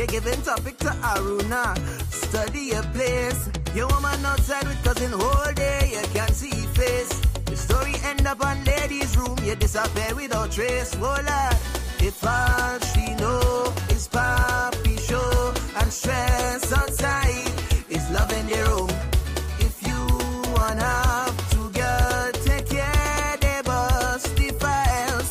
You're giving topic to Aruna. Study your place. Your woman outside with cousin whole day. You can't see face. The story end up on ladies' room. You disappear without trace. Voila. If all she know is papi show and stress outside is love in the room. If you wanna have to girl, take care, they bust the files.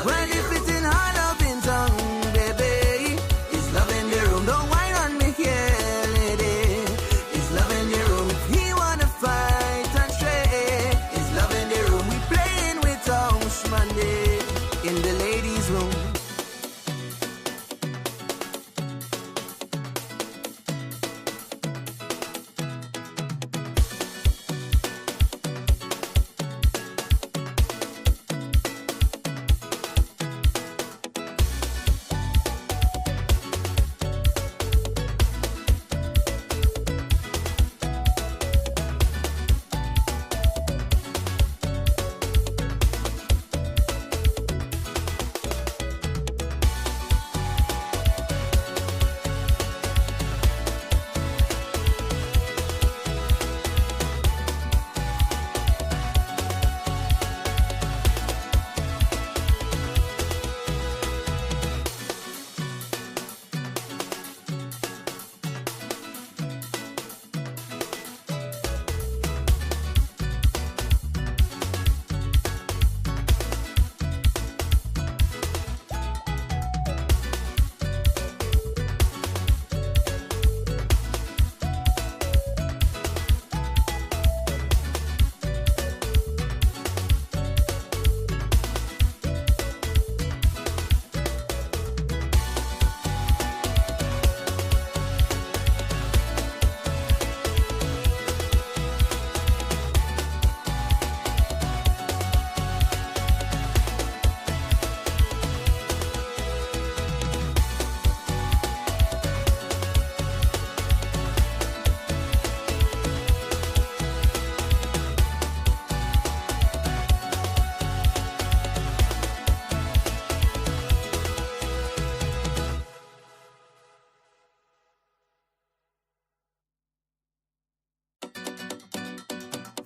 Well, if it's in her loving tongue, baby, it's love in the room. Don't whine on me here, lady. It's love in the room. If he wanna fight and stray, it's love in the room. We playing with House Monday in the ladies' room.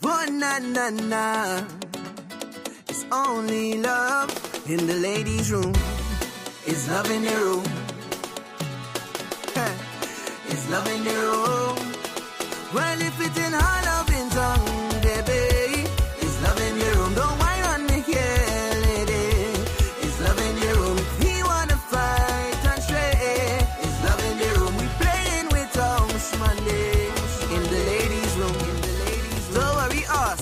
Oh, na na na. It's only love in the ladies' room. It's love in the room. It's love in the room. Well, if it's in her loving tongue, baby, it's love in the room. Don't whine on me here, lady. It's love in the room. If he wanna fight and stray, it's love in the room. We playing with House Monday in the ladies' room. Don't worry us.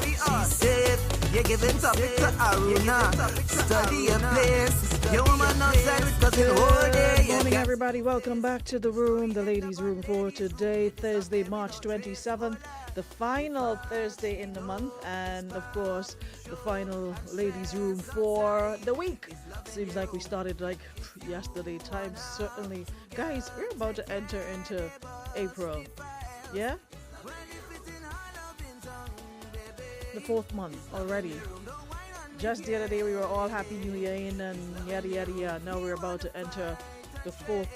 She's safe. You're giving topic to Aruna. Study your place. Your woman outside with cousin whole day. Good morning, everybody. Welcome back to the room, the ladies' room for today, Thursday, March 27th, the final Thursday in the month, and of course, the final ladies' room for the week. Seems like we started like yesterday. Time certainly, guys. We're about to enter into April. Yeah. The fourth month already. Just the other day we were all happy New Year in and yada yada yada. Now we're about to enter the fourth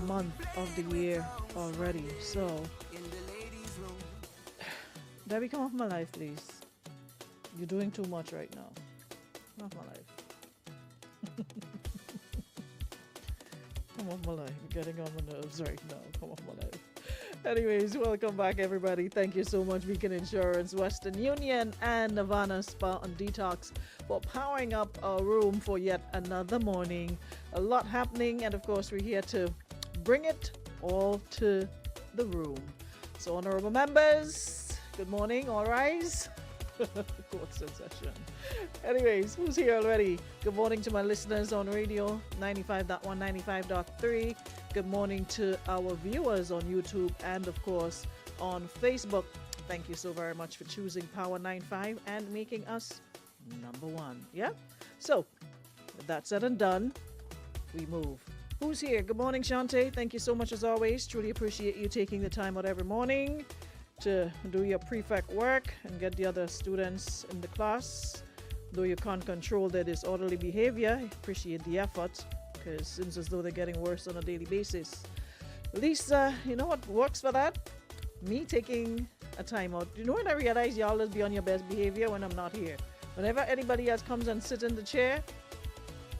month of the year already. So Debbie, come off my life, please. You're doing too much right now. Come off my life. Come off my life. You're getting on my nerves right now. Come off my life. Anyways, welcome back, everybody. Thank you so much, Beacon Insurance, Western Union, and Nirvana Spa and Detox for powering up our room for yet another morning. A lot happening, and of course, we're here to bring it all to the room. So, honorable members, good morning, all rise. Court session. Anyways, who's here already? Good morning to my listeners on radio 95.1, 95.3. Good morning to our viewers on YouTube and of course on Facebook. Thank you so very much for choosing Power 95 and making us number one. Yeah? So, with that said and done, we move. Who's here? Good morning, Shante. Thank you so much as always. Truly appreciate you taking the time out every morning to do your prefect work and get the other students in the class. Though you can't control their disorderly behavior, appreciate the effort. because it seems as though they're getting worse on a daily basis. Lisa, you know what works for that? Me taking a time out. You know when I realize y'all just be on your best behavior when I'm not here. Whenever anybody else comes and sit in the chair,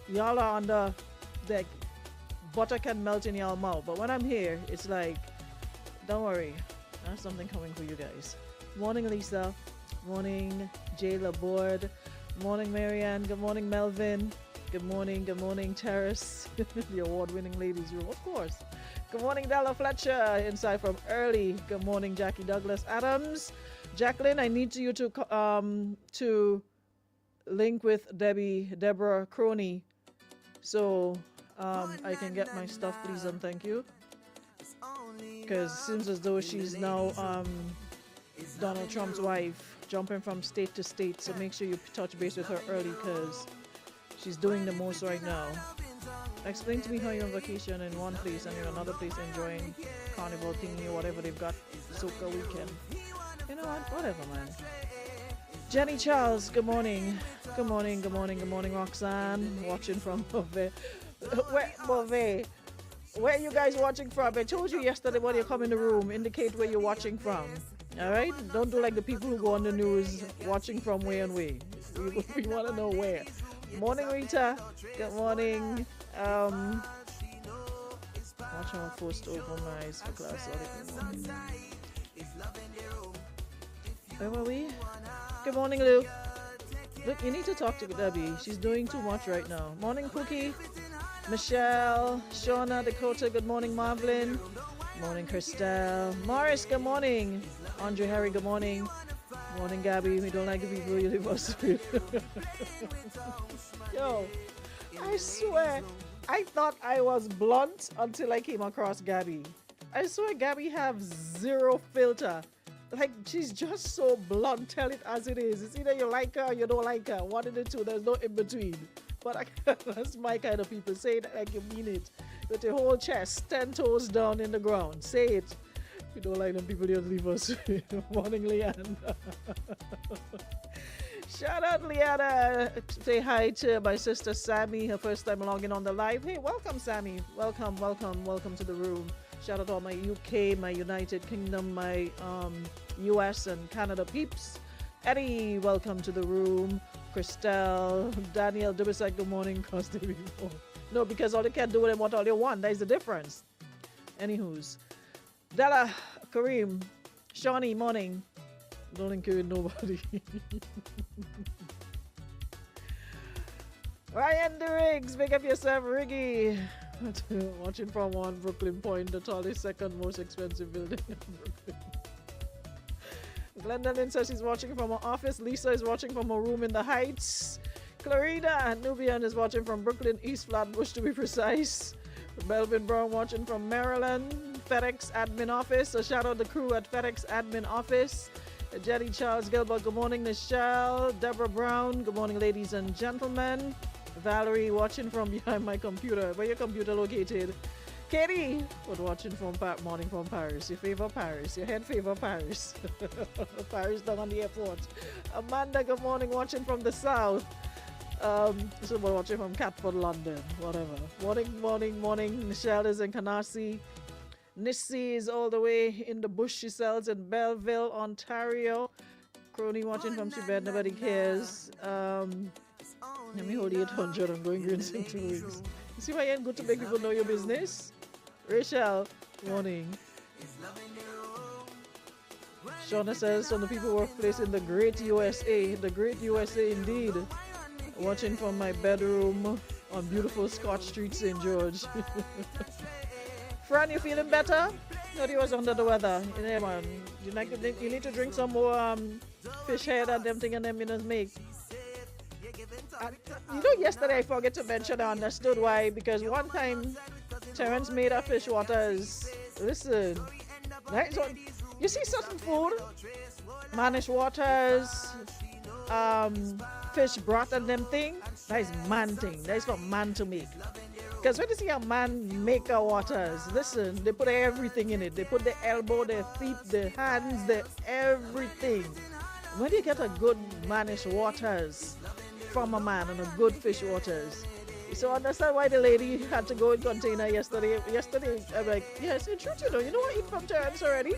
y'all are on the deck. Butter can melt in your mouth. But when I'm here, it's like, don't worry. I have something coming for you guys. Morning, Lisa. Morning, Jay Laborde. Morning, Marianne. Good morning, Melvin. Good morning, Terrace. The award-winning ladies room, of course. Good morning, Della Fletcher. Inside from early. Good morning, Jackie Douglas Adams. Jacqueline, I need you to link with Deborah Crony, so I can get my stuff, please and thank you. Because it seems as though she's now Donald Trump's wife, jumping from state to state. So make sure you touch base with her early, because she's doing the most right now. Explain to me how you're on vacation in one place and you're in another place enjoying carnival thingy or whatever they've got, soca weekend. You know what? Whatever, man. Jenny Charles, good morning. Good morning, Roxanne. Watching from Beauvais. Where are you guys watching from? I told you yesterday when you come in the room, indicate where you're watching from. Alright? Don't do like the people who go on the news watching from where and where. We want to know where. Morning, Rita. Good morning. Watch how I first open my eyes for class. Where were we? Good morning, Luke. Look, you need to talk to Debbie. She's doing too much right now. Morning, Pookie. Michelle, Shauna, Dakota, good morning, Marvin. Morning, Christelle. Morris, good morning. Andre Harry, good morning. Morning, Gabby. We don't like the people you live us with. Yo, I swear, I thought I was blunt until I came across Gabby. I swear Gabby have zero filter. Like, she's just so blunt. Tell it as it is. It's either you like her or you don't like her. One of the two. There's no in between. But that's my kind of people. Say it like you mean it. With your whole chest, 10 toes down in the ground. Say it. We don't like them people, just leave us. Morning, Leanne. Shout out, Leanna. Say hi to my sister, Sammy. Her first time logging on the live. Hey, welcome, Sammy. Welcome to the room. Shout out to all my UK, my United Kingdom, my US and Canada peeps. Eddie, welcome to the room. Christelle, Daniel, Dubisek, good morning. No, because all they can do with them what all they want. That is the difference. Anywho's. Della, Kareem, Shawnee, morning. Don't encourage nobody. Ryan DeRiggs, make up yourself, Riggy. Watching from one Brooklyn Point, the tallest, second most expensive building in Brooklyn. Glenda Lynn says she's watching from her office. Lisa is watching from her room in the Heights. Clarida Nubian is watching from Brooklyn, East Flatbush to be precise. Melvin Brown watching from Maryland, FedEx admin office. So shout out the crew at FedEx admin office. Jenny Charles Gilbert, good morning. Michelle, Deborah Brown, good morning, ladies and gentlemen. Valerie watching from behind my computer. Where your computer located? Katie, but watching from morning from Paris. You favor Paris. Your head favor Paris. Paris down on the airport. Amanda, good morning. Watching from the south. So we're watching from Catford, London. Whatever. Morning. Michelle is in Canarsie. Nissy is all the way in the bush. She sells in Belleville, Ontario. Crony watching from Tibet. Nobody cares. Let me hold 800. I'm going green in 2 weeks. You see why you ain't good to make people know your business? Rachel, morning. Shauna says from the people workplace in the great USA. The great USA indeed. Watching from my bedroom on beautiful Scott Street, St. George. Fran, you feeling better? No, he was under the weather. Yeah, man. You need to drink some more fish head and them thing and them you just make. Yesterday I forgot to mention I understood why, because one time Terrence made a fish waters. Listen, right? So you see certain food, manish waters, fish broth and them thing, that is man thing. That is for man to make. Because when you see a man make a waters, listen, they put everything in it. They put the elbow, the feet, the hands, the everything. When you get a good manish waters from a man and a good fish waters, So I understand why the lady had to go in container yesterday. Yesterday, I'm like, yes, it's true, you know I eat from Terrence already.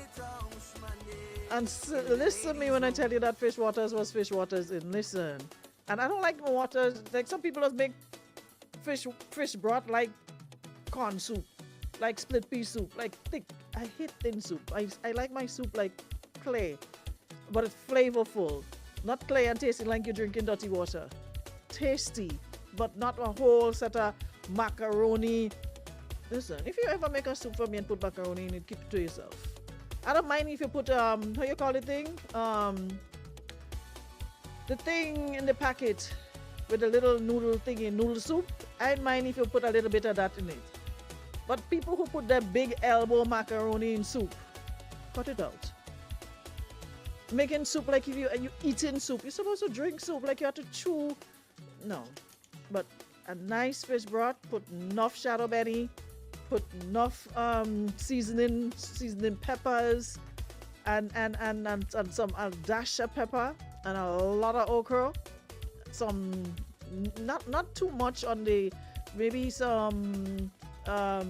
And listen to me when I tell you that Fish Waters was Fish Waters in. Listen. And I don't like my waters. Like some people just make fish broth like corn soup, like split pea soup, like thick. I hate thin soup. I like my soup like clay, but it's flavorful. Not clay and tasting like you're drinking dirty water. Tasty, but not a whole set of macaroni. Listen, if you ever make a soup for me and put macaroni in it, keep it to yourself. I don't mind if you put how you call the thing? The thing in the packet with the little noodle thingy, noodle soup. I don't mind if you put a little bit of that in it. But people who put their big elbow macaroni in soup, cut it out. Making soup like if you eating soup. You're supposed to drink soup like you have to chew. No. But a nice fish broth, put enough shadow belly, put enough seasoning peppers and some a dash of pepper and a lot of okra. Some not too much on the maybe some I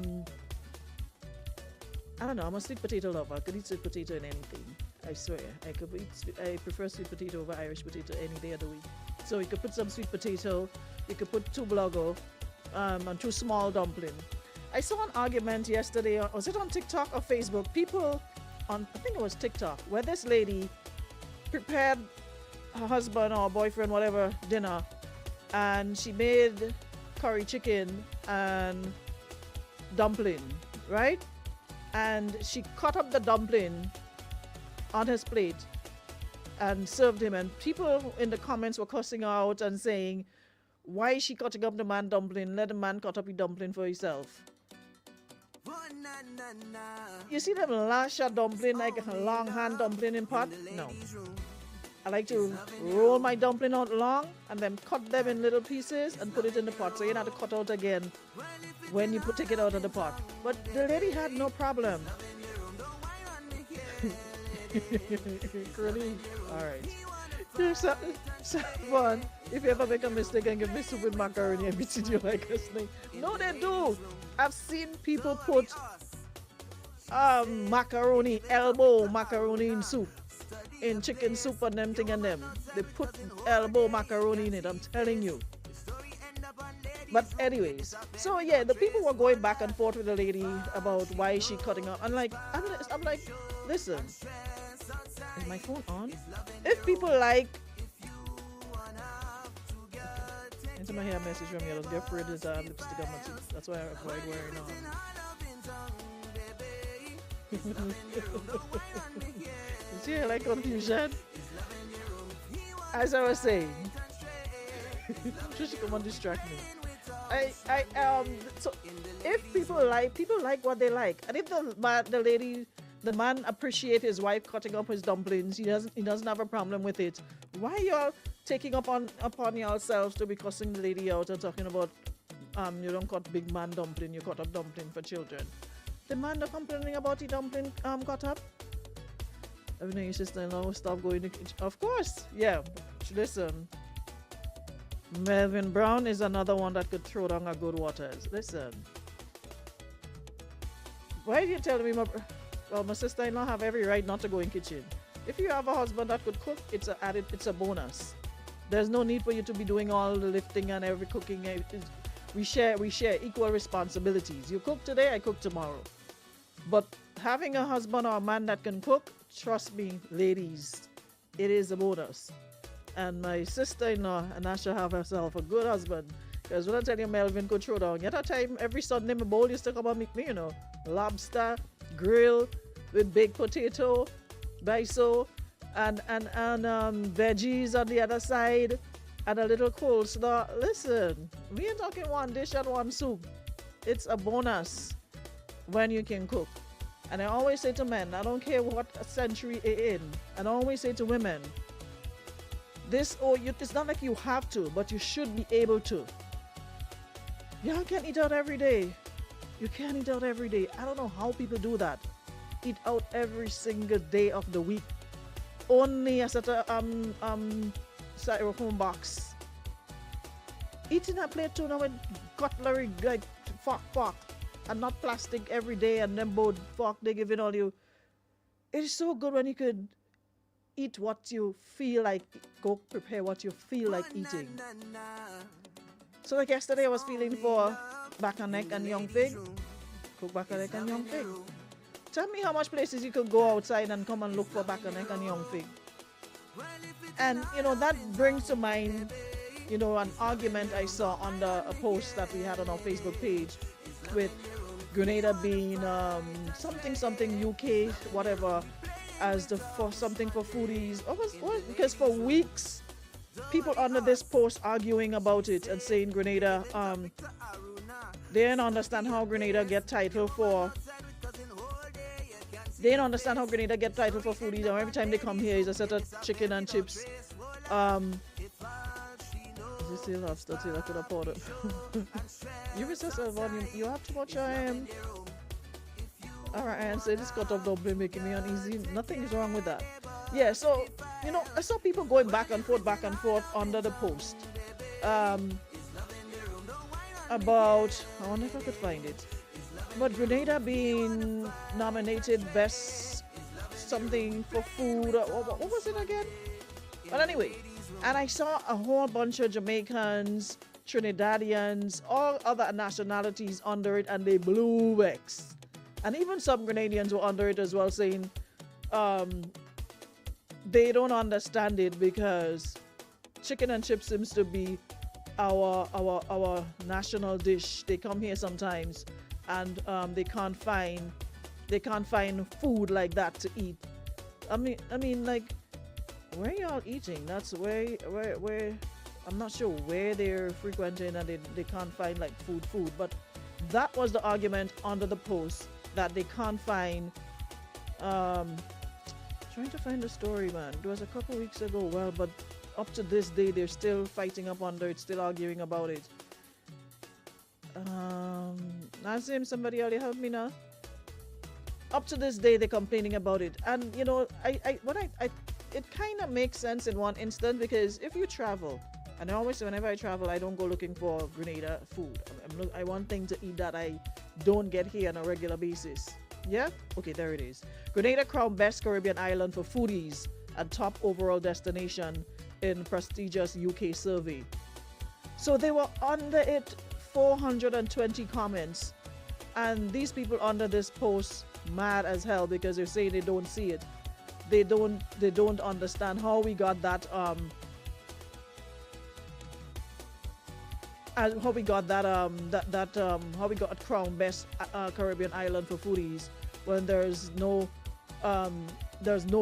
don't know, I'm a sweet potato lover. I could eat sweet potato in anything. I swear. I prefer sweet potato over Irish potato any day of the week. So you could put some sweet potato, you could put 2 blago, and 2 small dumpling. I saw an argument yesterday, was it on TikTok or Facebook? People on, I think it was TikTok, where this lady prepared her husband or boyfriend, whatever, dinner, and she made curry chicken and dumpling, right? And she cut up the dumpling on his plate and served him, and people in the comments were cussing her out and saying, why is she cutting up the man dumpling? Let the man cut up the dumpling for himself. You see them last shot dumpling, like a long hand dumpling in pot? No. I like to roll my dumpling out long and then cut them in little pieces and put it in the pot, so you don't have to cut out again when you take it out of the pot. But the lady had no problem. Really? Alright. Here's fun. If you ever make a mistake and give me soup with macaroni, I beat you like a snake. No, they do. I've seen people put macaroni, elbow macaroni in soup, in chicken soup and them thing and them. They put elbow macaroni in it, I'm telling you. But anyways, so yeah, the people were going back and forth with the lady about why is she cutting up. I'm like, listen, is my phone on? If people like, into my hair message from you, get rid of this lipstick on my teeth. That's why I avoid wearing on. You see, I like confusion. As I was saying, she come and distract me. So if people like what they like, and if the man appreciate his wife cutting up his dumplings, he doesn't have a problem with it. Why y'all taking upon yourselves to be cussing the lady out and talking about you don't cut big man dumpling, you cut up dumpling for children? The man not complaining about the dumpling cut up. Everything your sister-in-law will stop going to kitchen. Of course, yeah. Listen, Melvin Brown is another one that could throw down a good waters. Listen, why are you telling me my sister-in-law have every right not to go in kitchen? If you have a husband that could cook, it's a bonus. There's no need for you to be doing all the lifting and every cooking. We share equal responsibilities. You cook today, I cook tomorrow. But having a husband or a man that can cook, trust me, ladies, it is a bonus. And my sister-in-law, and I shall have herself a good husband. Because when I tell you Melvin could throw down, yet a time every Sunday my bowl used to come and meet me, lobster, grill with baked potato, miso, and veggies on the other side, and a little coleslaw. Listen, we ain't talking one dish and one soup. It's a bonus when you can cook. And I always say to men, I don't care what century you're in, and I always say to women, it's not like you have to, but you should be able to. Y'all can't eat out every day. You can't eat out every day. I don't know how people do that. Eat out every single day of the week. Only a set of styrofoam box Eating a plate tuna with cutlery, like fork, and not plastic every day, and then both fork they giving all you. It is so good when you could eat what you feel like, go prepare what you feel like eating. So like yesterday I was feeling for back and neck and young pig. Cook back and neck and young pig. Tell me how much places you could go outside and come and look for back and neck and young pig. And that brings to mind an argument I saw under a post that we had on our Facebook page with Grenada being something UK whatever as for something for foodies. Because for weeks people under this post arguing about it and saying Grenada they didn't understand how Grenada get title for foodies, and every time they come here is a set of chicken and chips. Is this still lobster till I could have poured it? You resist that volume. You have too much alright, and say this cut of Dublin making me uneasy. Nothing is wrong with that. Yeah, so I saw people going back and forth under the post. About I wonder if I could find it. But Grenada being nominated best something for food. What was it again? But anyway, and I saw a whole bunch of Jamaicans, Trinidadians, all other nationalities under it, and they blew X. And even some Grenadians were under it as well, saying they don't understand it because chicken and chips seems to be our national dish. They come here sometimes and they can't find food like that to eat. I mean like, where y'all eating? That's where I'm not sure where they're frequenting and they can't find like food. But that was the argument under the post, that they can't find trying to find the story, man. It was a couple weeks ago. Well, but up to this day they're still fighting up under it, still arguing about it. Nazim, somebody already help me now. Up to this day they're complaining about it, and it kind of makes sense in one instant, because if you travel, and whenever I travel, I don't go looking for Grenada food. I want things to eat that I don't get here on a regular basis. Yeah? Okay, there it is. Grenada crowned best Caribbean island for foodies and top overall destination in prestigious UK survey. So they were under it 420 comments, and these people under this post mad as hell because they're saying they don't see it. They don't understand how we got that how we got crowned best Caribbean island for foodies when there's no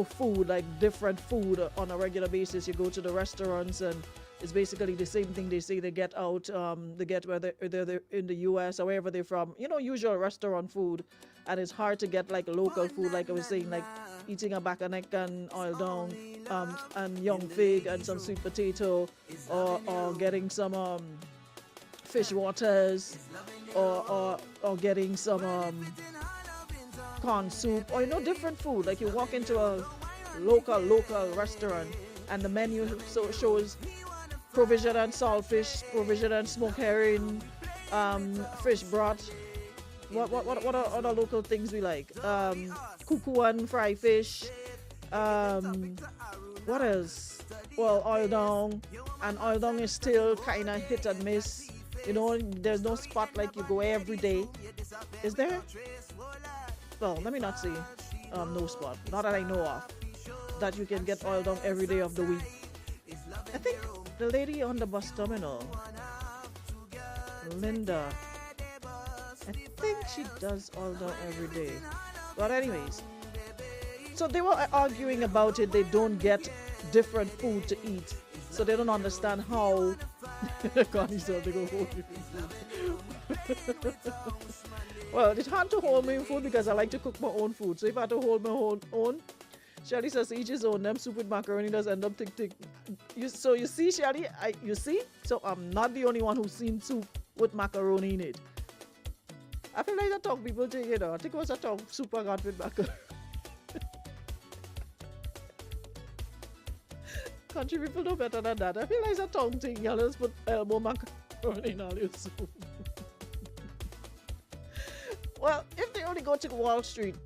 food, like different food on a regular basis. You go to the restaurants and it's basically the same thing they say they get out, they get whether they're in the US or wherever they're from, usual restaurant food, and it's hard to get like local food, like I was saying, like eating a back and neck and oil down and young fig and some sweet potato, or getting some fish waters, or getting some corn soup, or different food. Like you walk into a local restaurant and the menu shows provision and saltfish, provision and smoked herring, fish broth. What are other local things we like? Cuckoo and fry fish. What else? Well, oil down, and oil down is still kind of hit and miss. There's no spot like you go every day. Is there? Well, let me not say no spot, not that I know of, that you can get oil down every day of the week. I think the lady on the bus terminal, Linda, I think she does oil down every day. But anyways, so they were arguing about it. They don't get different food to eat, so they don't understand how. Connie said they go hold me food. Well, it's hard to hold me food because I like to cook my own food. So if I had to hold my own, Shelly says each his own. Them soup with macaroni does end up tick. So you see, Shelly, you see? So I'm not the only one who's seen soup with macaroni in it. I feel like I talk people to, I think it was a talk soup I got with macaroni. Country people know better than that. I feel like it's a tongue thing. Y'all just put elbow macaroni. Throwing all your soup. Well, if they only go to Wall Street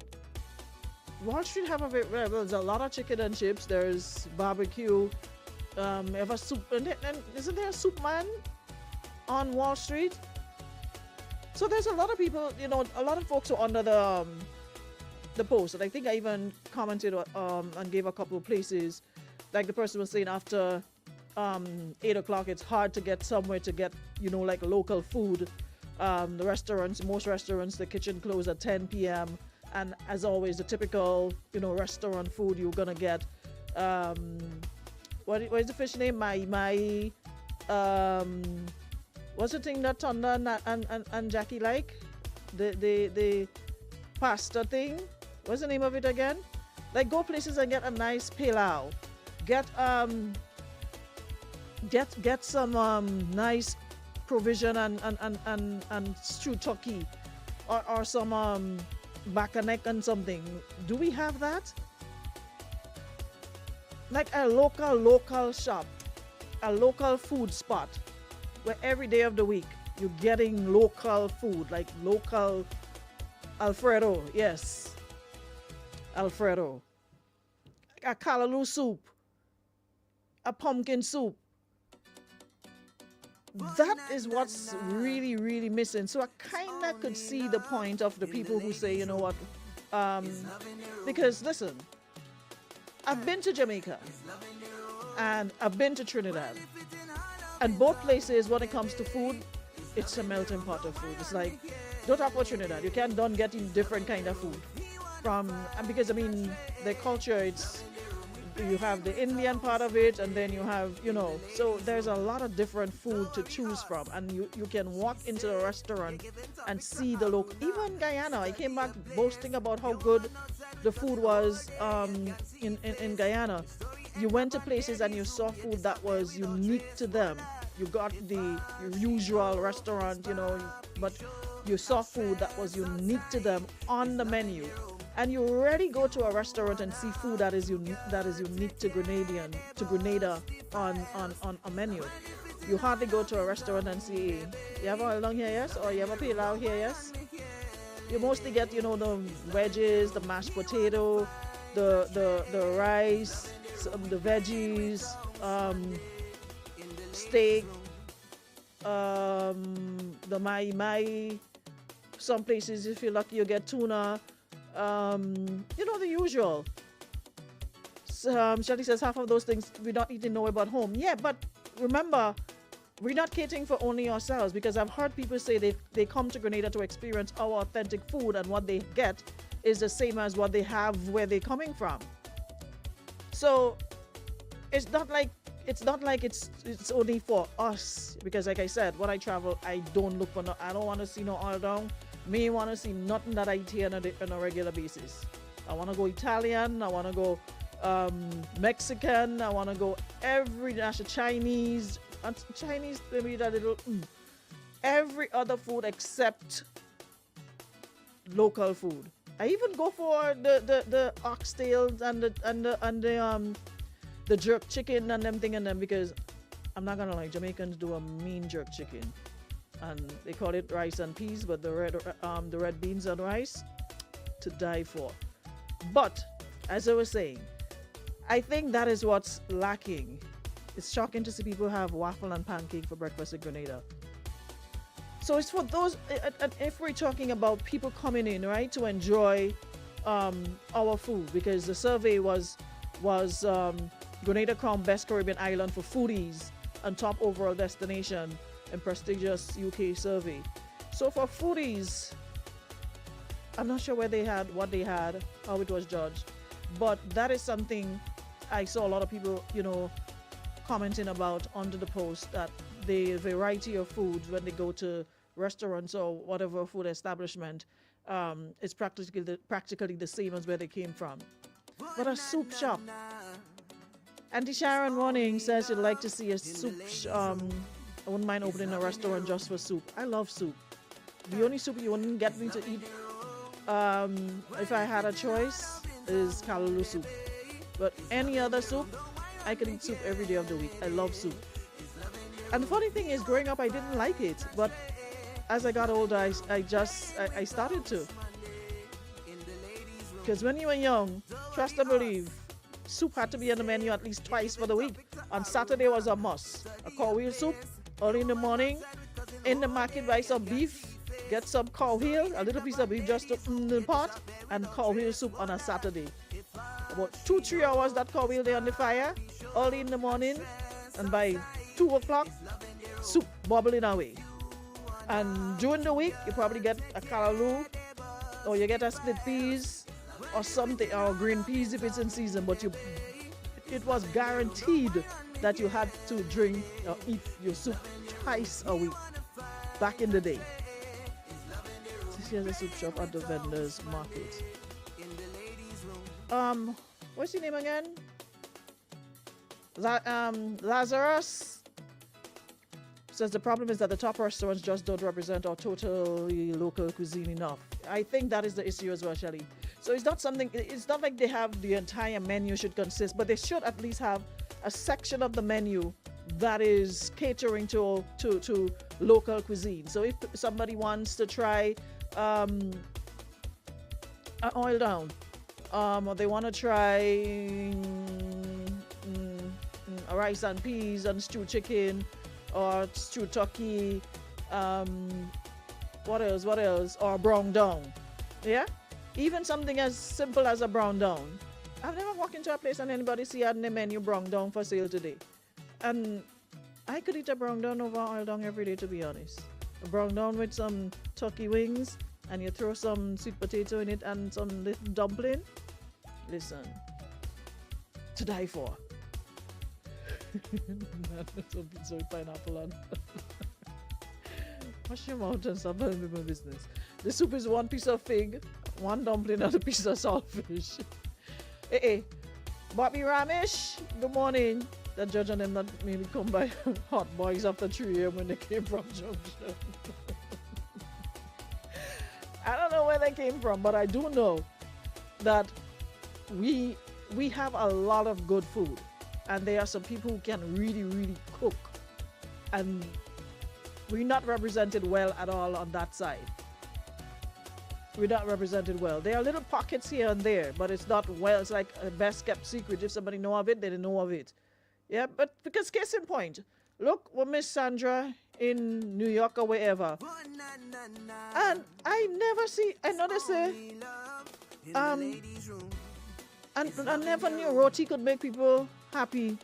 have a very, well, there's a lot of chicken and chips. There's barbecue. Have a soup, and isn't there a soup man on Wall Street? So there's a lot of people, a lot of folks who are under the post, and I think I even commented and gave a couple of places, like the person was saying after 8 o'clock, it's hard to get somewhere to get, like local food. Most restaurants, the kitchen close at 10 p.m. And as always, the typical, restaurant food you're gonna get. What is the fish name? What's the thing that Tonda and Jackie like? The pasta thing. What's the name of it again? Like, go places and get a nice pilau. Get some nice provision and stew turkey or some back and neck and something. Do we have that? Like a local shop, a local food spot where every day of the week you're getting local food, like local Alfredo. Yes, Alfredo. A callaloo soup, a pumpkin soup. That is what's really, really missing. So I kind of could see the point of the people who say, because listen, I've been to Jamaica and I've been to Trinidad, and both places, when it comes to food, it's a melting pot of food. It's like, don't talk about Trinidad, you can't done getting different kind of food because the culture, you have the Indian part of it, and then you have, so there's a lot of different food to choose from, and you can walk into a restaurant and see the local. Even Guyana, I came back boasting about how good the food was in Guyana. You went to places and you saw food that was unique to them. You got the usual restaurant, but you saw food that was unique to them on the menu. And you already go to a restaurant and see food that is unique to Grenada on a menu. You hardly go to a restaurant and see, you have oil down here, yes? Or you have a pilau here, yes? You mostly get, the wedges, the mashed potato, the rice, the veggies, steak, the mai. Some places, if you're lucky, you get tuna. The usual. Shelly says half of those things we don't even know about home. Yeah, but remember, we're not catering for only ourselves, because I've heard people say they come to Grenada to experience our authentic food, and what they get is the same as what they have where they're coming from. So it's not like it's only for us, because like I said, when I travel, I don't want to see no oil down. Me want to see nothing that I eat here on a regular basis. I want to go Italian, I want to go Mexican, I want to go every national, Chinese, maybe that little, every other food except local food. I even go for the oxtails and the jerk chicken and them thing and them, because I'm not gonna lie, Jamaicans do a mean jerk chicken. And they call it rice and peas, but the red beans and rice, to die for. But as I was saying, I think that is what's lacking. It's shocking to see people have waffle and pancake for breakfast in Grenada. So it's for those, and if we're talking about people coming in, right, to enjoy our food, because the survey was Grenada crowned best Caribbean island for foodies and top overall destination in prestigious UK survey. So for foodies, I'm not sure what they had, how it was judged, but that is something I saw a lot of people, commenting about under the post, that the variety of foods when they go to restaurants or whatever food establishment is practically the same as where they came from. But a soup shop. Auntie Sharon Warning says she'd like to see a soup I wouldn't mind opening a restaurant just for soup. I love soup. The only soup you wouldn't get me to eat, if I had a choice, is callaloo soup. But any other soup, I can eat soup every day of the week. I love soup. And the funny thing is, growing up, I didn't like it, but as I got older, I started to. Because when you were young, trust and believe, soup had to be on the menu at least twice for the week. On Saturday was a must. A cow heel soup early in the morning. In the market, buy some beef, get some cow heel, a little piece of beef just to in the pot, and cow heel soup on a Saturday. About 2-3 hours that cow heel there on the fire, early in the morning, and by 2 o'clock, soup bubbling away. And during the week, you probably get a callaloo, or you get a split peas, or something, or green peas if it's in season. But it was guaranteed that you had to drink or eat your soup twice a week back in the day. This here's a soup shop at the vendors market. What's your name again? Lazarus says the problem is that the top restaurants just don't represent our totally local cuisine enough. I think that is the issue as well, Shelly. So it's not like they have the entire menu should consist, but they should at least have a section of the menu that is catering to local cuisine. So if somebody wants to try an oil down, or they want to try a rice and peas and stewed chicken or stewed turkey, what else, or brown down, yeah, even something as simple as a brown down. I've never walked into a place and anybody see on the menu brown down for sale today, and I could eat a brown down over oil down every day, to be honest. A brown down with some turkey wings, and you throw some sweet potato in it and some little dumpling. Listen, to die for. Some pineapple on. Wash your mouth and stop telling me my business. The soup is one piece of fig, one dumpling, and a piece of saltfish. Hey, Bobby Ramesh, good morning. The judge and them not maybe come by hot boys after 3 a.m. when they came from Junction. I don't know where they came from, but I do know that we have a lot of good food, and there are some people who can really, really cook, and we're not represented well at all on that side. We're not represented well. There are little pockets here and there, but it's not well. It's like a best kept secret. If somebody know of it, they know of it. Yeah, but because case in point, look what Miss Sandra in New York or wherever, and I know they say, and I never knew roti could make people happy.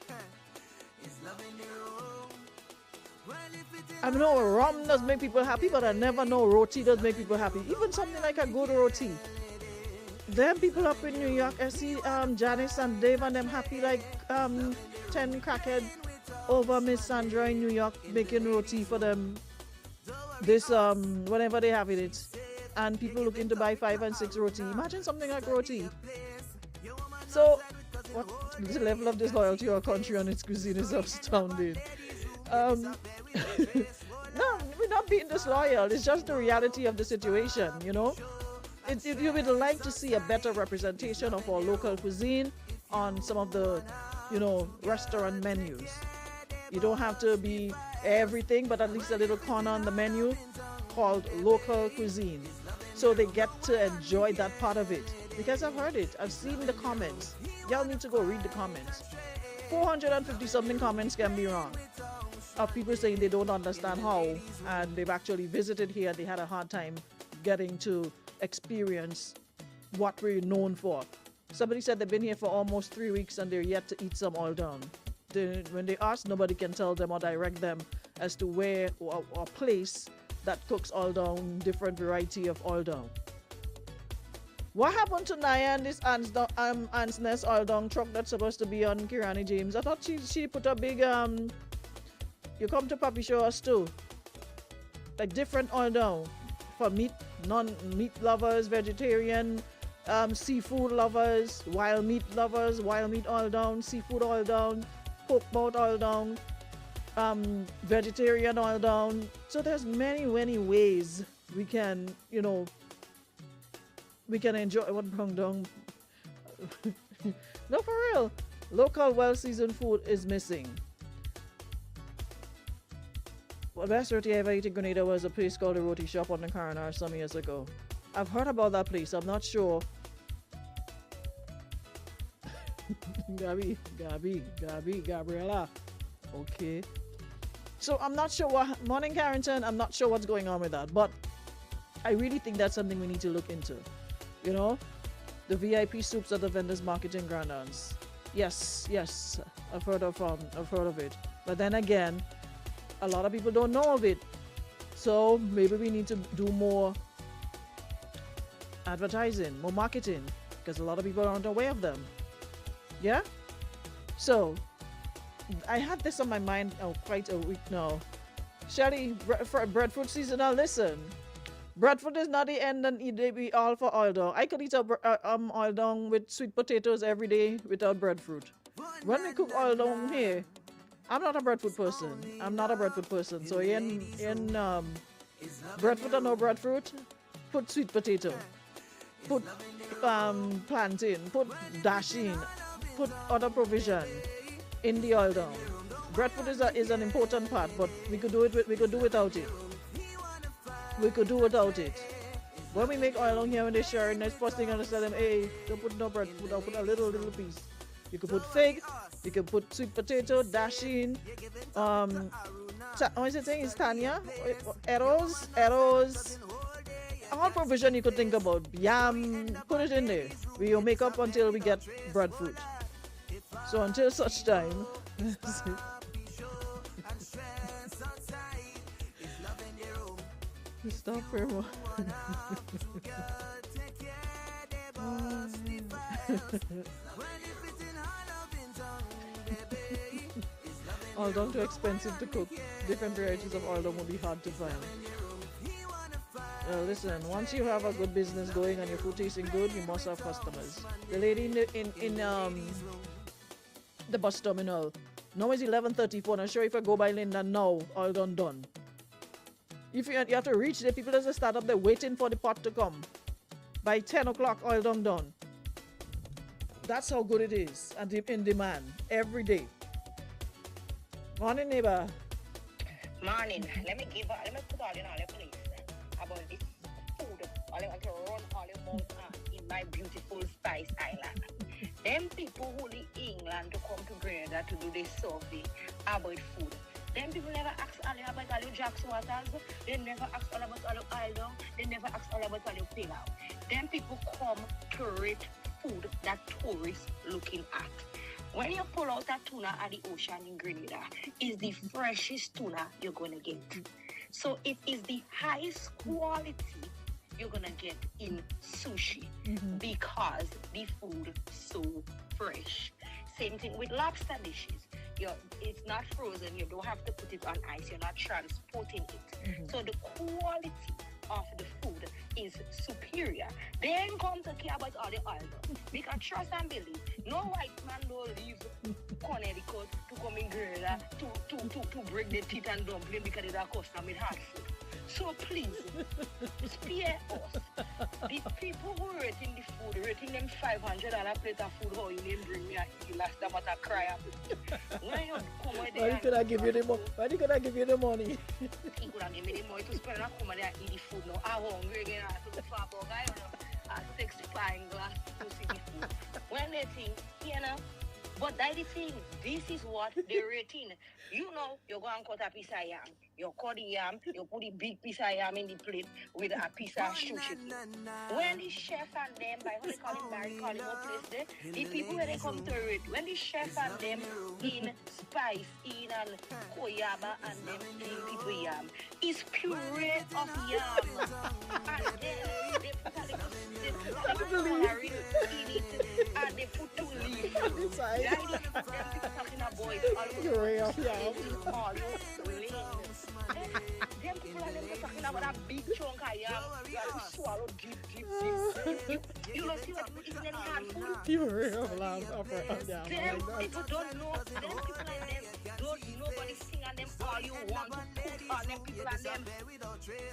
I know rum does make people happy, but I never know roti does make people happy. Even something like a good roti. Them people up in New York, I see Janice and Dave and them happy like 10 crackhead over Miss Sandra in New York making roti for them. This whenever they have it, and people looking to buy 5 and 6 roti. Imagine something like roti. So what the level of disloyalty to our country and its cuisine is astounding. No, we're not being disloyal. It's just the reality of the situation, you know. You would like to see a better representation of our local cuisine on some of the, restaurant menus. You don't have to be everything, but at least a little corner on the menu called local cuisine, so they get to enjoy that part of it. Because I've heard it, I've seen the comments. Y'all need to go read the comments. 450 something comments can be wrong of people saying they don't understand how, and they've actually visited here. They had a hard time getting to experience what we're known for. Somebody said they've been here for almost 3 weeks and they're yet to eat some oil down. When they ask, nobody can tell them or direct them as to where or place that cooks oil down, different variety of oil down. What happened to Naya and this Ant's Nest oil down truck that's supposed to be on Kirani James? I thought she put a big you come to Papi Show us too, like different oil down for meat, non-meat lovers, vegetarian, seafood lovers, wild meat lovers, wild meat oil down, seafood oil down, pork boat oil down, vegetarian oil down. So there's many ways we can, we can enjoy what brown down. No, for real. Local well-seasoned food is missing. Well, the best roti I ever ate in Grenada was a place called the Roti Shop on the Coroner some years ago. I've heard about that place. I'm not sure. Gabriela. Okay. So I'm not sure what Morning Carrington, I'm not sure what's going on with that, but I really think that's something we need to look into. You know? The VIP soups at the vendors market in Grandans. Yes, I've heard of it. But then again, a lot of people don't know of it. So maybe we need to do more advertising, more marketing, because a lot of people aren't aware of them. Yeah? So I had this on my mind quite a week now. Shelly, breadfruit seasonal, listen. Breadfruit is not the end and it be all for oil dong. I could eat oil dong with sweet potatoes every day without breadfruit. When we cook oil dong here, I'm not a breadfruit person. So in breadfruit or no breadfruit, put sweet potato, put plantain, put dasheen, put other provision in the oil dong. Breadfruit is an important part, but we could do without it. When we make oil dong here, when they share it, next first thing I'm gonna tell them, hey, don't put no breadfruit, I'll put a little piece. You could put fig, you could put sweet potato, dasheen, what is it saying? Is Tanya? Arrows, all provision you could think about. Yam, put it in there. We'll make up until we get breadfruit. So until such time, stop for a while. Oil dong too expensive to cook. Different varieties of oil dong will be hard to find. Listen, once you have a good business going and your food tasting good, you must have customers. The lady in the bus terminal, now it's 11:34. I'm sure if I go by Linda now, oil done. If you have to reach there, people just start up there waiting for the pot to come. By 10 o'clock, oil done. That's how good it is and in demand every day. Morning, neighbor. Morning. Let me put all in all the place about this food. All I want to run all the mouth in my beautiful Spice Island. Them people who leave England to come to Grenada to do this survey about food. Them people never ask all about all your Jack's waters. They never ask all about all your oil dong. They never ask all about all your pilau. Them people come to rate food that tourists looking at. When you pull out a tuna at the ocean in Grenada, it's the freshest tuna you're gonna get. So it is the highest quality you're gonna get in sushi because the food is so fresh. Same thing with lobster dishes. It's not frozen, you don't have to put it on ice, you're not transporting it. So the quality of the food is superior. Then come to care about all the oil. Because trust and believe, no white man don't leave Connecticut to come in Grenada to break the teeth and dumpling because it's a custom with hard food. So please, spare us. The people who rating the food, rating them $500 plate of food, how you name bring me the last time I cry up. When you come with Why could I give you the money? Why could I give you the money? He could have given me the money to spend and come there and eat the food now. I'm hungry again. I have to go for a burger, you know. A 65 glass to see the food. When they think, you know, but that's the thing. This is what they're rating. You know, you go and cut a piece of yam. You cut the yam, you put the big piece of yam in the plate with a piece of sushi. When the chef and them, by how they call it, Barry call it what place there, the people when they come to it, when the chef and them in Spice, in and Koyaba and them in people yam, it's puree of yam. And then they put a little in it, and they put two leaves. Then they put them talking about Puree of yam. Them people are them talking about a big chunk of yam. You have to swallow deep. You don't see what is in any hard food. Puree of lamb of yam. Them people don't know. Them people and them don't nobody sing on them all you want to put on them people and them.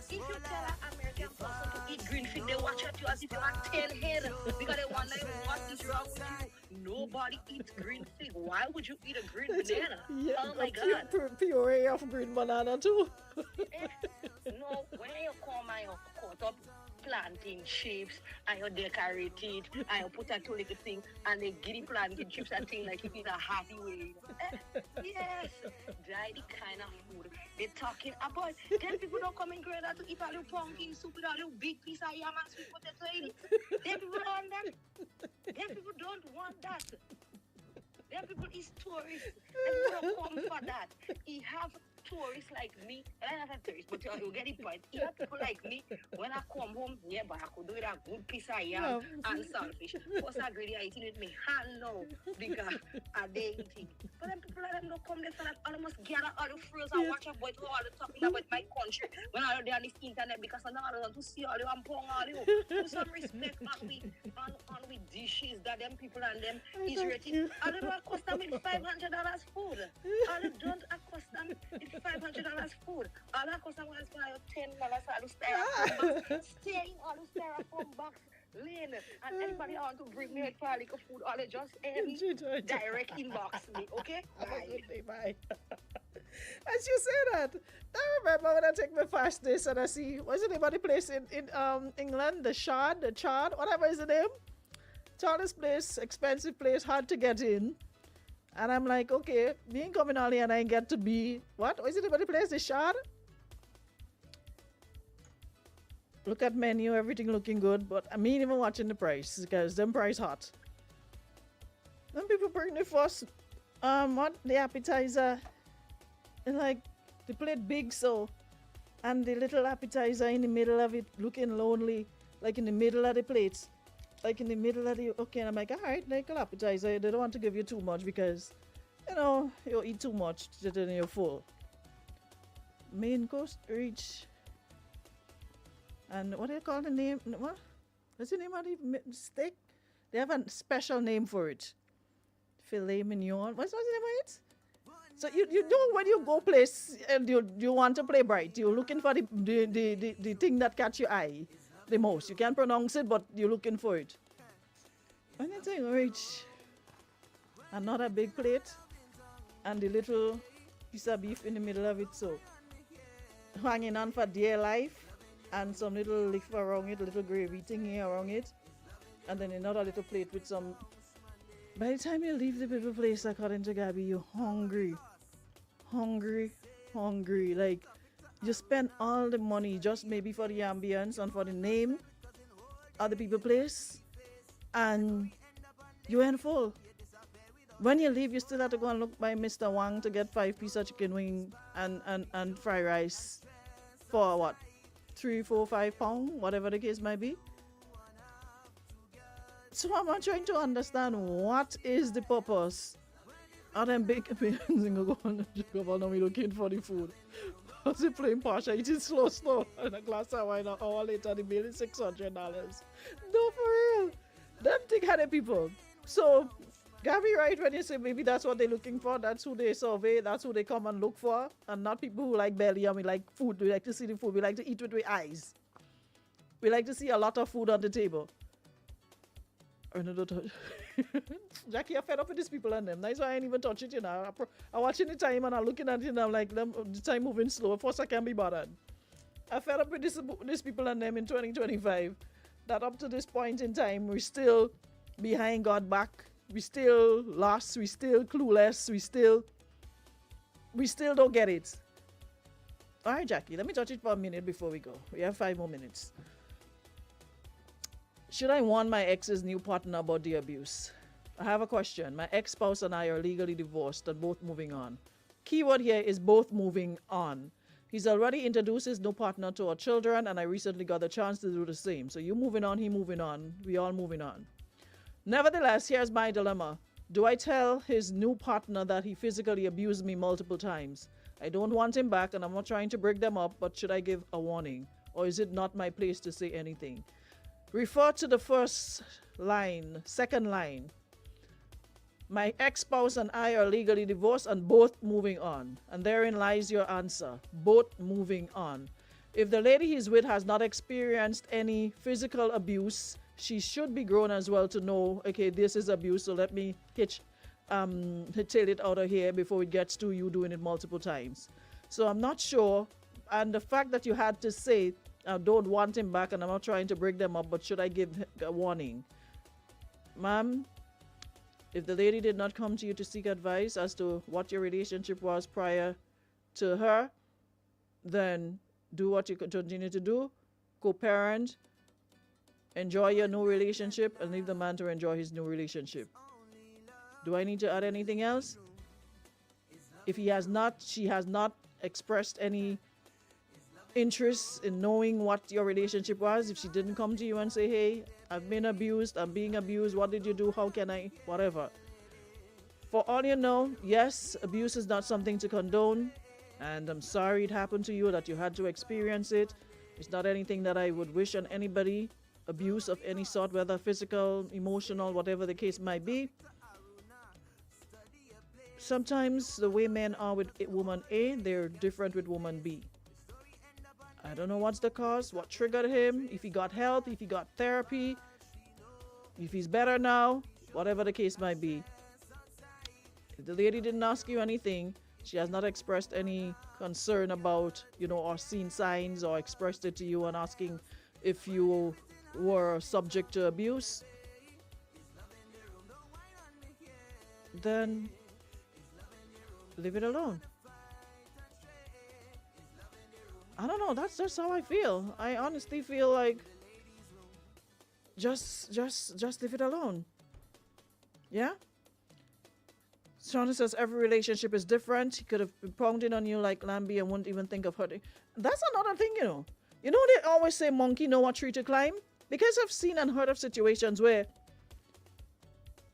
If you tell an American person to eat green fish, they watch at you as if you have 10 head because they wonder what is wrong with you. nobody eats green fig. Why would you eat a green It's banana? yeah, Oh my a God. puree of green banana too. Eh, no, when you come and you cut up plantain chips and you decorate it and you put a two little thing and they give the plantain chips and thing like it is a happy way. Yes, that the kind of food they're talking about. Then people don't come in Grenada to eat all the pumpkin soup with all the big piece of yam and sweet potato in it. Then people don't want that. Then people don't want that. Then people is tourists. Then people don't come for that. He have tourists like me. I'm not a tourist, but you get the point. He have people like me. When I come home, yeah, but I could do it a good piece of yam and saltfish. First I agree, I eating with me hand now because I they eating. But then people like them don't come there for that. I must gather all the fruits and watch about all the talking about my country. When I do on this internet because I don't want to see all the ampong all the put some respect on we dishes that them people and them is rating. I don't know cost them with $500 food. I don't cost them with $500 food. All that cost them was $10 all the styrofoam box. Staying all the styrofoam box. Lane and anybody want to bring me a like food, all they just direct inbox me, okay? Bye. Bye. As you say that, I remember when I take my fast days and I see what's the name of the place in England, the Chard, whatever is the name. Tallest place, expensive place, hard to get in. And I'm like, okay, me ain't coming on here and I ain't get to be what? Is it about the place? The Chard? Look at menu, everything looking good, but I mean even watching the price because them price hot. Then people bring the first the appetizer and like the plate big so and the little appetizer in the middle of it looking lonely, like in the middle of the plate. Like in the middle of the okay, and I'm like, alright, like an appetizer, they don't want to give you too much because you eat too much then you're full. Main course reach. And what do you call the name? What? What's the name of the steak? They have a special name for it. Filet mignon. What's the name of it? So you know when you go place and you want to play bright, you're looking for the thing that catch your eye the most. You can't pronounce it, but you're looking for it. When the thing reach another big plate and the little piece of beef in the middle of it, so hanging on for dear life. And some little leaf around it, little gravy thingy around it. And then another little plate with some. By the time you leave the people place, according to Gabby, you're hungry. Like, you spend all the money just maybe for the ambience and for the name of the people place. And you ain't full. When you leave, you still have to go and look by Mr. Wang to get 5 pieces of chicken wing and fried rice for what? 3, 4, 5 pounds, whatever the case might be. So I'm trying to understand what is the purpose of them big appearance and go on and we looking for the food. Was it playing Pasha eating slow and a glass of wine an hour later the bill is $600. No, for real. Them thing had the people. So Gabby right when you say maybe that's what they're looking for, that's who they survey, that's who they come and look for, and not people who like belly and we like food, we like to see the food, we like to eat with our eyes. We like to see a lot of food on the table. Jackie, I'm fed up with these people and them. That's why I ain't even touch it, you know. I'm watching the time and I'm looking at it and I'm like, the time moving slow. First I can't be bothered. I'm fed up with these people and them in 2025. That up to this point in time, we're still behind God back. We still lost, we still clueless, we still don't get it. All right, Jackie, let me touch it for a minute before we go. We have 5 more minutes. Should I warn my ex's new partner about the abuse? I have a question. My ex-spouse and I are legally divorced and both moving on. Keyword here is both moving on. He's already introduced his new partner to our children and I recently got the chance to do the same. So you moving on, he moving on, we all moving on. Nevertheless, here's my dilemma. Do I tell his new partner that he physically abused me multiple times? I don't want him back and I'm not trying to break them up, but should I give a warning? Or is it not my place to say anything? Refer to the second line. My ex-spouse and I are legally divorced and both moving on. And therein lies your answer. Both moving on. If the lady he's with has not experienced any physical abuse, she should be grown as well to know, okay, this is abuse, so let me tail it out of here before it gets to you doing it multiple times. So I'm not sure. And the fact that you had to say, I don't want him back, and I'm not trying to break them up, but should I give a warning? Ma'am, if the lady did not come to you to seek advice as to what your relationship was prior to her, then do what you continue to do. Co-parent, enjoy your new relationship, and leave the man to enjoy his new relationship. Do I need to add anything else? If she has not expressed any interest in knowing what your relationship was, if she didn't come to you and say, hey, I've been abused, I'm being abused, what did you do, how can I, whatever. For all you know, yes, abuse is not something to condone, and I'm sorry it happened to you, that you had to experience it. It's not anything that I would wish on anybody, abuse of any sort, whether physical, emotional, whatever the case might be. Sometimes the way men are with woman A, they're different with woman B. I don't know what's the cause, what triggered him, if he got help, if he got therapy, if he's better now, whatever the case might be. If the lady didn't ask you anything, she has not expressed any concern about, or seen signs or expressed it to you and asking if you were subject to abuse, then leave it alone. I don't know, that's just how I feel. I honestly feel like just leave it alone. Yeah? Shauna says every relationship is different. He could have been pounding on you like Lambie and wouldn't even think of hurting. That's another thing, You know they always say monkey know what tree to climb? Because I've seen and heard of situations where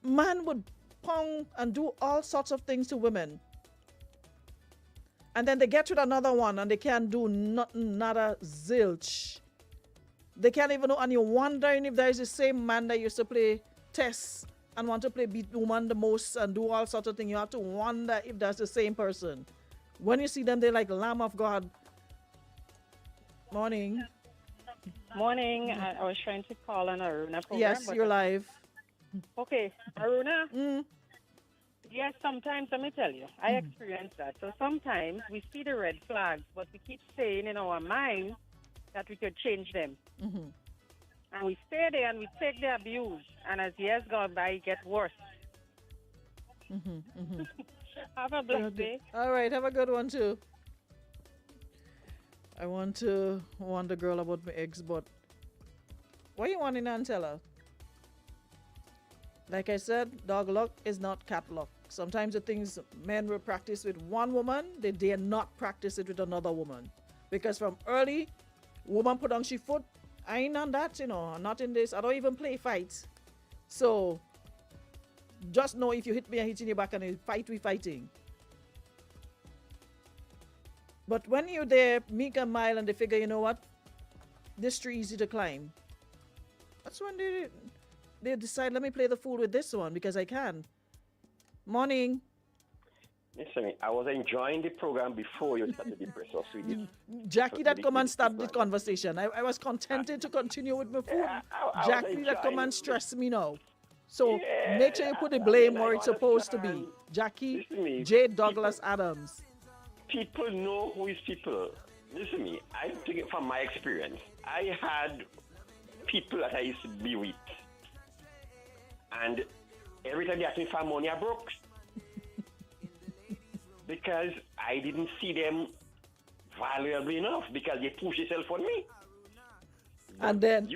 man would pound and do all sorts of things to women. And then they get with another one and they can't do nothing, nada, zilch. They can't even know, and you're wondering if there is the same man that used to play chess and want to play beat woman the most and do all sorts of things. You have to wonder if that's the same person. When you see them, they're like Lamb of God. Morning. Morning. I was trying to call on Aruna program. Yes, you're live. Okay, Aruna. Yes, sometimes, let me tell you, I experience that. So sometimes we see the red flags, but we keep saying in our mind that we could change them. Mm-hmm. And we stay there and we take the abuse. And as years go by, it gets worse. Mm-hmm. Mm-hmm. Have a blessed day. All right, have a good one too. I want to warn the girl about my eggs, but what you wanting to tell her? Like I said, dog luck is not cat luck. Sometimes the things men will practice with one woman, they dare not practice it with another woman. Because from early, woman put on she foot, I ain't on that, I'm not in this. I don't even play fights. So, just know if you hit me, I hit in your back, and a fight, we fighting. But when you're there, meek and mild, and they figure, you know what? This tree easy to climb. That's when they decide, let me play the fool with this one because I can. Morning. Listen, I was enjoying the program before you started the press off with it. Jackie that come and start the conversation. I was contented to continue with my food. Jackie that come and stress me now. So make sure you put the blame where it's supposed to be. Jackie J. Douglas Adams. People know who is people. Listen to me. I think it from my experience. I had people that I used to be with. And every time they asked me for money, I broke. Because I didn't see them valuable enough because they push themselves on me. And then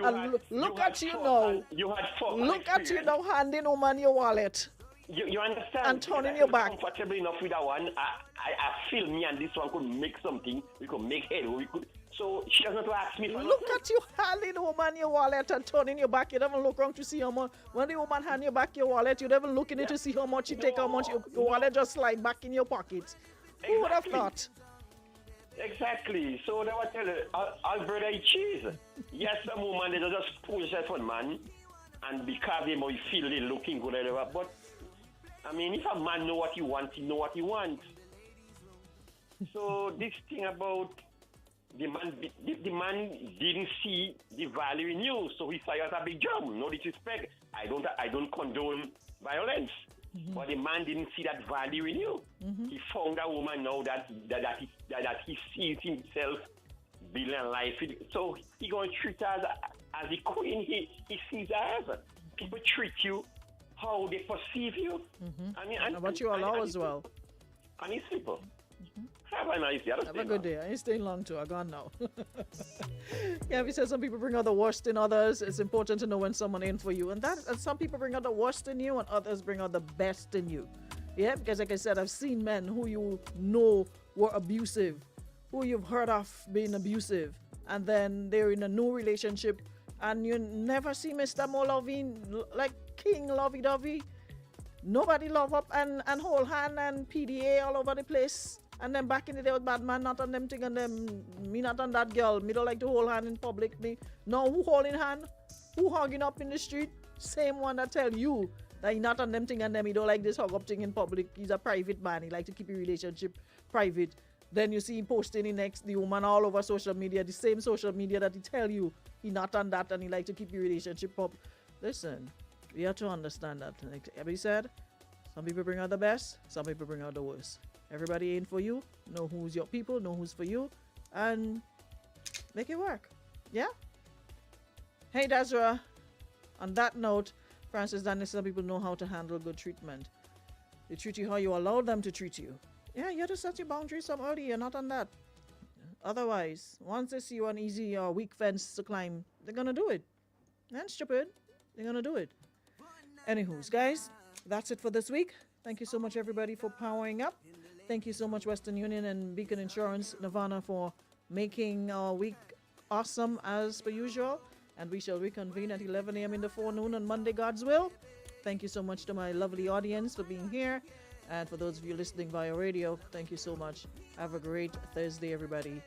look at you now. Look at you now handing woman your wallet. You understand? And turning your back. Comfortable enough with that one. I feel me and this one could make something. We could make head. So she doesn't ask me for Look at you handing the woman your wallet and turning your back. You don't even look around to see how much. When the woman hand you back your wallet, you don't even look in it to see how much you take, how much your wallet just slide back in your pocket. Who would have thought? Exactly. So they will tell you, Alberta cheese. Yes, some woman, they just push herself on man. And because they might feel they're looking good, whatever. But, I mean, if a man know what he wants, he know what he wants. So this thing about the man didn't see the value in you, so he saw you as a big job. No disrespect. I don't condone violence, but the man didn't see that value in you. He found a woman now that he sees himself building a life. So he gonna treat her as the queen he sees her as. People treat you how they perceive you. I mean, and what you allow as well. And it's simple. Have a nice day. Have a good day. I ain't staying long too. I'm gone now. Yeah, we said some people bring out the worst in others. It's important to know when someone ain't for you. And some people bring out the worst in you and others bring out the best in you. Yeah, because like I said, I've seen men who you know were abusive, who you've heard of being abusive, and then they're in a new relationship and you never see Mr. More loving, like King lovey-dovey. Nobody love up and hold hand and PDA all over the place. And then back in the day with bad man, not on them thing and them, me not on that girl. Me don't like to hold hand in public. Me, no, who holding hand? Who hugging up in the street? Same one that tell you that he not on them thing and them, he don't like this hug up thing in public. He's a private man. He like to keep his relationship private. Then you see him posting the woman all over social media, the same social media that he tell you he not on that and he like to keep your relationship up. Listen, we have to understand that. Like Abby said, some people bring out the best, some people bring out the worst. Everybody ain't for you. Know who's your people, know who's for you, and make it work. Yeah? Hey, Desra. On that note, Francis Daniel, some people know how to handle good treatment. They treat you how you allow them to treat you. Yeah, you have to set your boundaries some early. You're not on that. Otherwise, once they see you an easy or weak fence to climb, they're going to do it. And stupid. They're going to do it. Anywho's, guys, that's it for this week. Thank you so much, everybody, for powering up. Thank you so much, Western Union and Beacon Insurance, Nirvana, for making our week awesome as per usual. And we shall reconvene at 11 a.m. in the forenoon on Monday, God's will. Thank you so much to my lovely audience for being here. And for those of you listening via radio, thank you so much. Have a great Thursday, everybody.